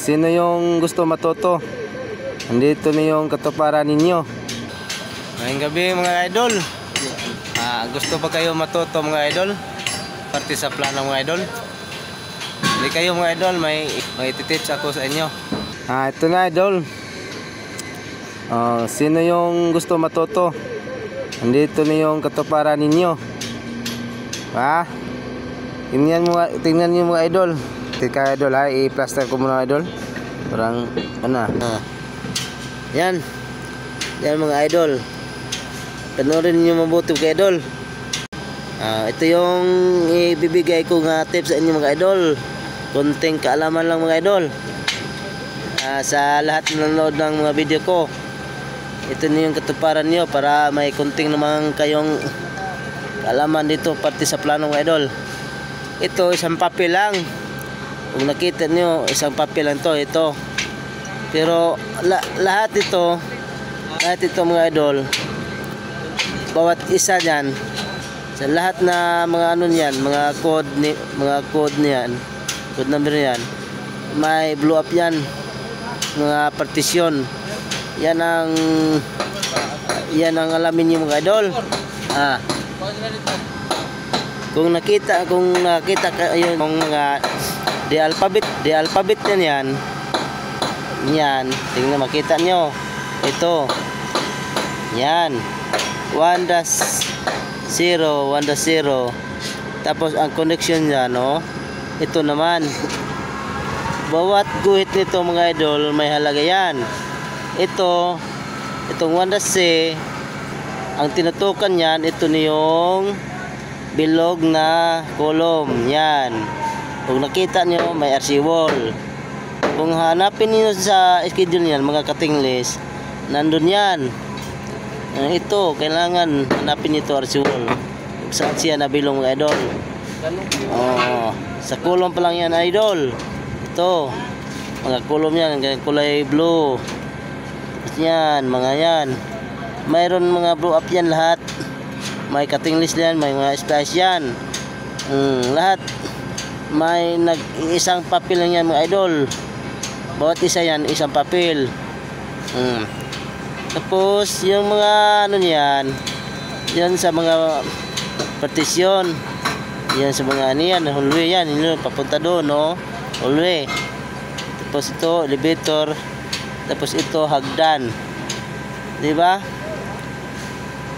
Sino yung gusto matuto? Andito na yung katuparan ninyo. Ngayong gabi mga idol. Gusto ba kayo matuto mga idol? Parte sa plano mga idol. Hindi kayo mga idol, may iti-tips ako sa inyo. Ito na idol. Sino yung gusto matuto? Andito na yung katuparan ninyo. Tingnan nyo mga idol. Tika idol i-plaster ko muna idol. Parang Yan mga idol. Panoorin niyo mabuti mga idol. Ito yung ibibigay ko nga tips sa inyo mga idol. Konting kaalaman lang mga idol. Sa lahat ng nanonood ng mga video ko, ito na yung katuparan niyo para may konting naman kayong kaalaman dito parte sa plano mga idol. Ito isang papel lang. Kung nakita niyo, isang papel lang to, ito. Pero lahat ito mga idol, bawat isa niyan, sa lahat na mga ano niyan, mga code niyan, code number niyan, may blow up yan, mga partisyon. Yan ang alamin niyo mga idol. Kung nakita kayo ng mga di alphabet yan, tingnan makita nyo. Ito. Yan. 1-0, 1-0. Tapos ang connection niya, no? Ito naman. Bawat guhit nito mga idol, may halaga yan. Itong 1-C, ang tinutukan niyan, ito na yung bilog na column. Yan. Kung nakita nyo, may RC wall. Kung hanapin niyo sa schedule niyan, mga katinglis, nandun yan. Ito, kailangan hanapin nito RC wall. Saan siya nabilong mga idol? Sa column pa lang yan idol. Ito, mga column yan, kulay blue. Yan, mga yan. Mayroon mga blow up yan lahat. May katinglis yan, may mga splash yan. Lahat. May isang papel lang yan mga idol. Bawat isa yan, isang papel. Tapos yung mga ano niyan, yan sa mga partisyon, yan sa mga ano yan, hallway yan, papunta doon, no? Hallway. Tapos ito, elevator. Tapos ito, hagdan. Diba?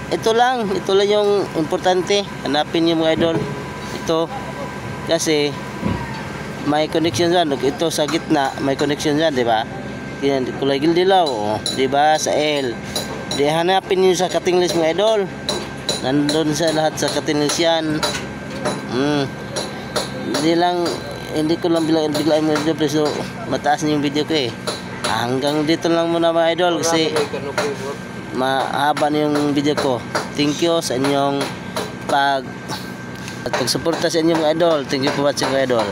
Ito lang yung importante. Hanapin niyo mga idol. Ito, kasi may connection dyan. Ito sa gitna, may connection dyan, diba? Kulay dilaw, diba? Sa L. Di hanapin nyo sa katinglis mga idol. Nandun sa lahat sa katinglis yan. Hindi ko lang biglaan mga idol. So, mataas niyo yung video ko eh. Hanggang dito lang muna mga idol. Kasi mahaba na yung video ko. Thank you sa inyong pagsuporta sa inyong mga idol. Thank you for watching mga idol.